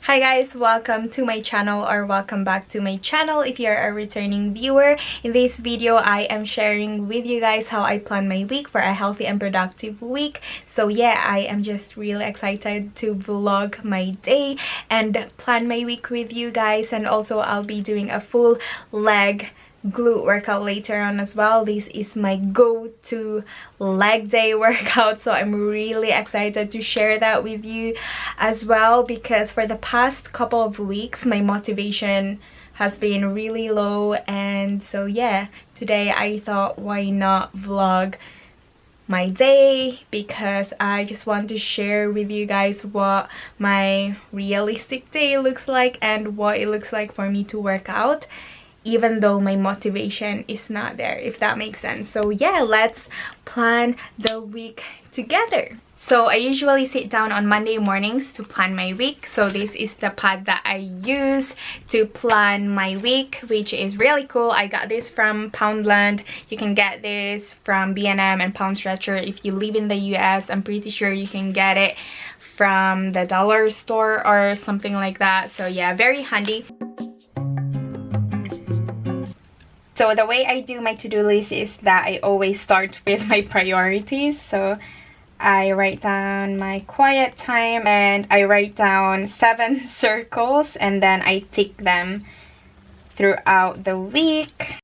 Hi guys, welcome to my channel or welcome back to my channel if you're a returning viewer. In this video, I am sharing with you guys how I plan my week for a healthy and productive week. So yeah, I am just really excited to vlog my day and plan my week with you guys, and also I'll be doing a full leg glute workout later on as well. This is my go-to leg day workout, so I'm really excited to share that with you as well, because for the past couple of weeks my motivation has been really low, and so yeah, today I thought why not vlog my day, because I just want to share with you guys what my realistic day looks like and what it looks like for me to work out even though my motivation is not there, if that makes sense. So yeah, let's plan the week together. So I usually sit down on Monday mornings to plan my week. So this is the pad that I use to plan my week, which is really cool. I got this from Poundland. You can get this from B&M and Pound Stretcher. If you live in the US, I'm pretty sure you can get it from the dollar store or something like that. So yeah, very handy. So the way I do my to-do list is that I always start with my priorities. So I write down my quiet time and I write down 7 circles, and then I tick them throughout the week.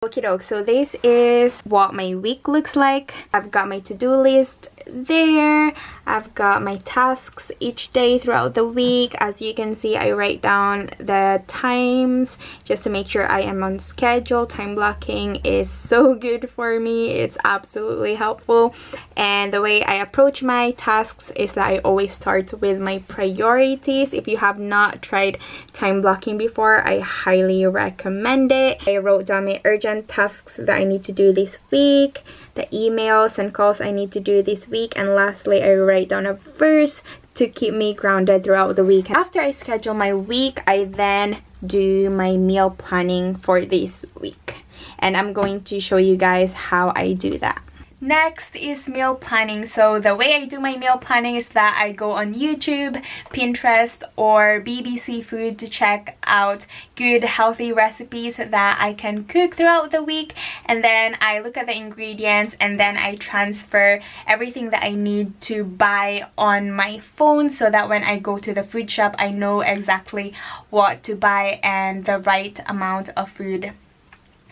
Okey-doke, so this is what my week looks like. I've got my to-do list there. I've got my tasks each day throughout the week. As you can see, I write down the times just to make sure I am on schedule. Time blocking is so good for me. It's absolutely helpful. And the way I approach my tasks is that I always start with my priorities. If you have not tried time blocking before, I highly recommend it. I wrote down my urgent tasks that I need to do this week, the emails and calls I need to do this week, and lastly I write down a verse to keep me grounded throughout the week. After I schedule my week, I then do my meal planning for this week, and I'm going to show you guys how I do that. Next is meal planning. So the way I do my meal planning is that I go on YouTube, Pinterest, or BBC Food to check out good healthy recipes that I can cook throughout the week, and then I look at the ingredients and then I transfer everything that I need to buy on my phone, so that when I go to the food shop I know exactly what to buy and the right amount of food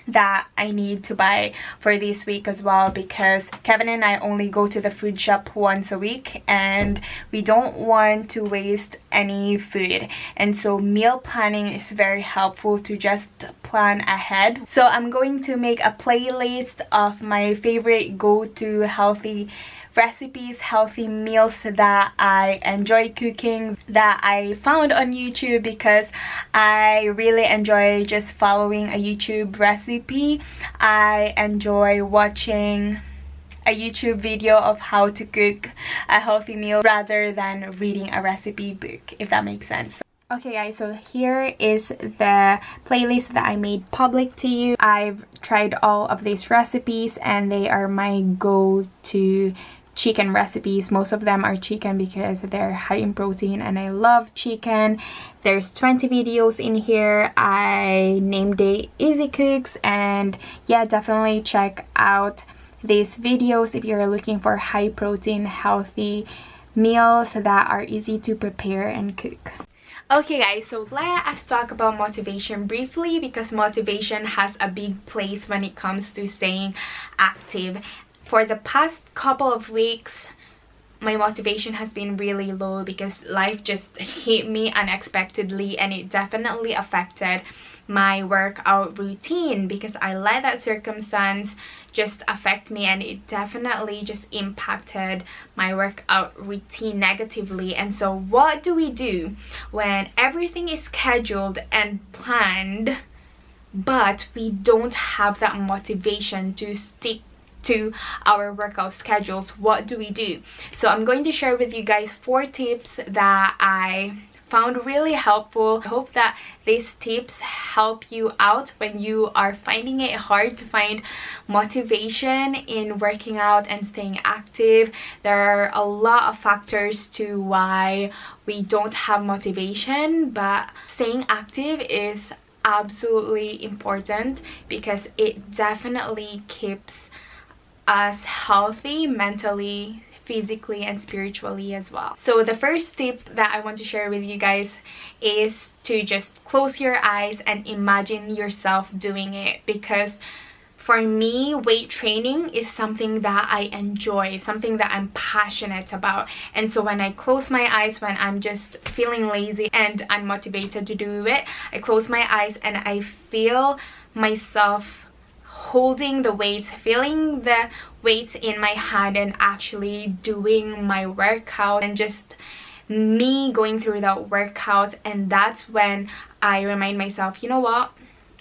that I need to buy for this week as well, because Kevin and I only go to the food shop once a week and we don't want to waste any food, and so meal planning is very helpful to just plan ahead. So I'm going to make a playlist of my favorite go-to healthy recipes, healthy meals that I enjoy cooking, that I found on YouTube, because I really enjoy just following a YouTube recipe. I enjoy watching a YouTube video of how to cook a healthy meal rather than reading a recipe book, if that makes sense. Okay guys, so here is the playlist that I made public to you. I've tried all of these recipes and they are my go-to chicken recipes. Most of them are chicken because they're high in protein and I love chicken. There's 20 videos in here. I named it Easy Cooks, and yeah, definitely check out these videos if you're looking for high protein healthy meals that are easy to prepare and cook. Okay guys, so let us talk about motivation briefly, because motivation has a big place when it comes to staying active. For the past couple of weeks, my motivation has been really low because life just hit me unexpectedly, and it definitely affected my workout routine because I let that circumstance just affect me, and it definitely just impacted my workout routine negatively. And so what do we do when everything is scheduled and planned, but we don't have that motivation to stick to our workout schedules? What do we do? So I'm going to share with you guys 4 tips that I found really helpful. I hope that these tips help you out when you are finding it hard to find motivation in working out and staying active. There are a lot of factors to why we don't have motivation, but staying active is absolutely important because it definitely keeps us healthy mentally, physically, and spiritually as well. So the first tip that I want to share with you guys is to just close your eyes and imagine yourself doing it, because for me, weight training is something that I enjoy, something that I'm passionate about. And so when I close my eyes, when I'm just feeling lazy and unmotivated to do it, I close my eyes and I feel myself holding the weights, feeling the weights in my hand, and actually doing my workout, and just me going through that workout. And that's when I remind myself, you know what,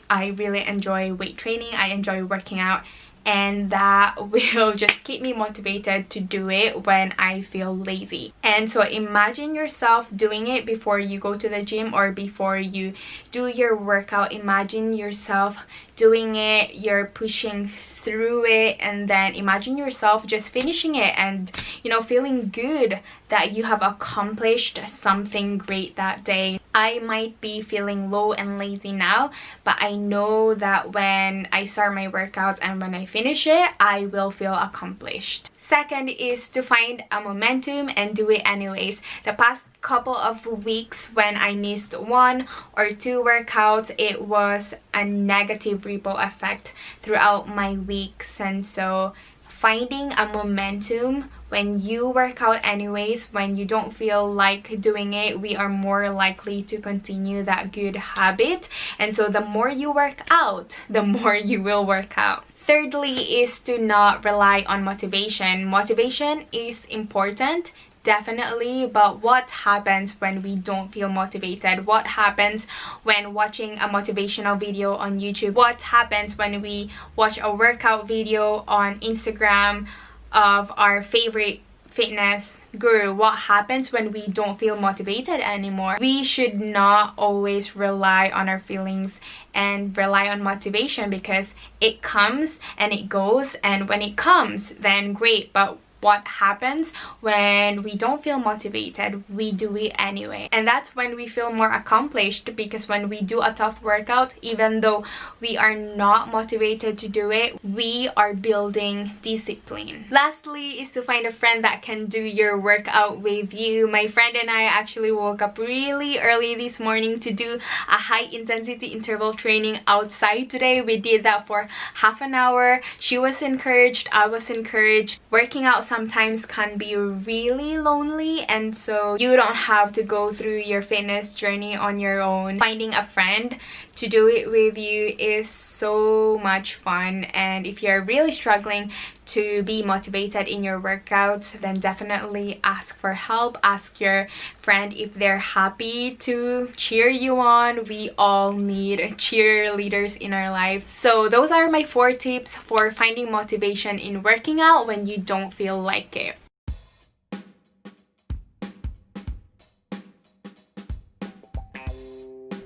I really enjoy weight training, I enjoy working out, and that will just keep me motivated to do it when I feel lazy. And so imagine yourself doing it before you go to the gym or before you do your workout. Imagine yourself doing it, you're pushing through it, and then imagine yourself just finishing it and, you know, feeling good that you have accomplished something great that day. I might be feeling low and lazy now, but I know that when I start my workouts and when I finish it, I will feel accomplished. Second is to find a momentum and do it anyways. The past couple of weeks when I missed 1 or 2 workouts, it was a negative ripple effect throughout my weeks. And so finding a momentum when you work out anyways, when you don't feel like doing it, we are more likely to continue that good habit. And so the more you work out, the more you will work out. Thirdly is to not rely on motivation. Motivation is important, definitely, but what happens when we don't feel motivated? What happens when watching a motivational video on YouTube? What happens when we watch a workout video on Instagram of our favorite fitness guru? What happens when we don't feel motivated anymore? We should not always rely on our feelings and rely on motivation, because it comes and it goes, and when it comes, then great, but what happens when we don't feel motivated? We do it anyway, and that's when we feel more accomplished, because when we do a tough workout, even though we are not motivated to do it, we are building discipline. Lastly is to find a friend that can do your workout with you. My friend and I actually woke up really early this morning to do a high intensity interval training outside today. We did that for half an hour. She was encouraged, I was encouraged. Working out sometimes can be really lonely, and so you don't have to go through your fitness journey on your own. Finding a friend to do it with you is so much fun, and if you're really struggling to be motivated in your workouts, then definitely ask for help. Ask your friend if they're happy to cheer you on. We all need cheerleaders in our lives. So those are my 4 tips for finding motivation in working out when you don't feel like it.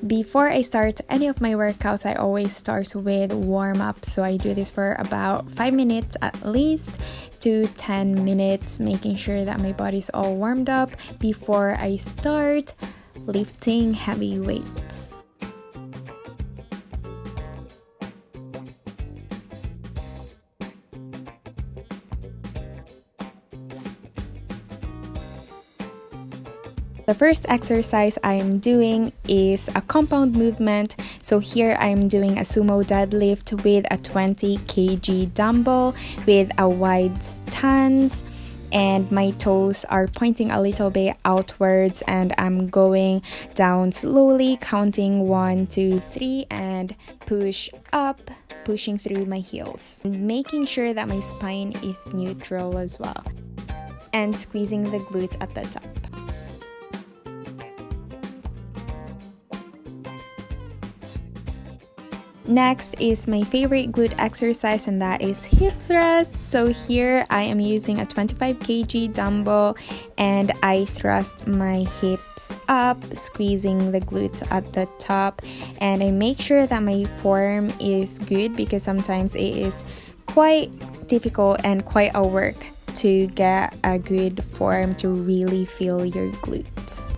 Before I start any of my workouts, I always start with warm-up. So I do this for about 5 minutes at least to 10 minutes, making sure that my body's all warmed up before I start lifting heavy weights. The first exercise I'm doing is a compound movement. So here I'm doing a sumo deadlift with a 20 kg dumbbell with a wide stance, and my toes are pointing a little bit outwards, and I'm going down slowly, counting 1, 2, 3, and push up, pushing through my heels, making sure that my spine is neutral as well, and squeezing the glutes at the top. Next is my favorite glute exercise, and that is hip thrust. So here I am using a 25 kg dumbbell and I thrust my hips up, squeezing the glutes at the top, and I make sure that my form is good because sometimes it is quite difficult and quite a work to get a good form to really feel your glutes.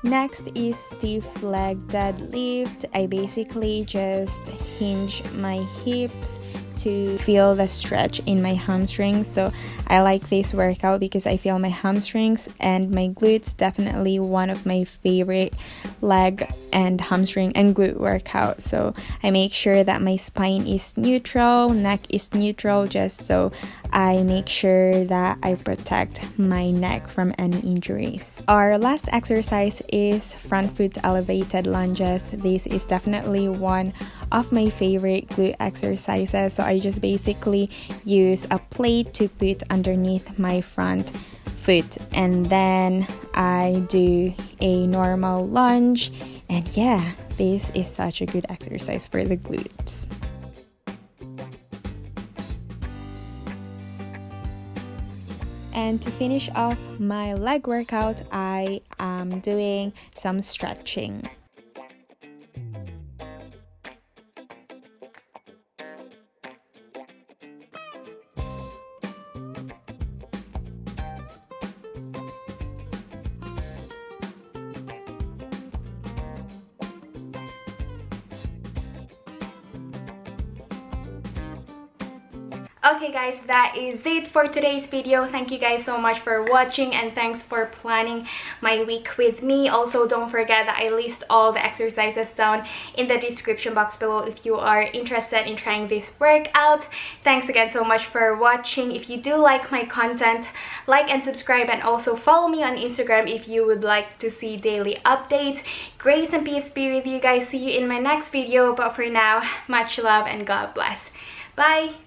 Next is stiff leg deadlift. I basically just hinge my hips to feel the stretch in my hamstrings. So I like this workout because I feel my hamstrings and my glutes. Definitely one of my favorite leg and hamstring and glute workouts. So I make sure that my spine is neutral, neck is neutral, just so I make sure that I protect my neck from any injuries. Our last exercise is front foot elevated lunges. This is definitely one of my favorite glute exercises. So I just basically use a plate to put underneath my front foot, and then I do a normal lunge, and yeah, this is such a good exercise for the glutes. And to finish off my leg workout, I am doing some stretching. Okay guys, that is it for today's video. Thank you guys so much for watching, and thanks for planning my week with me. Also, don't forget that I list all the exercises down in the description box below if you are interested in trying this workout. Thanks again so much for watching. If you do like my content, like and subscribe, and also follow me on Instagram if you would like to see daily updates. Grace and peace be with you guys. See you in my next video, but for now, much love and God bless. Bye!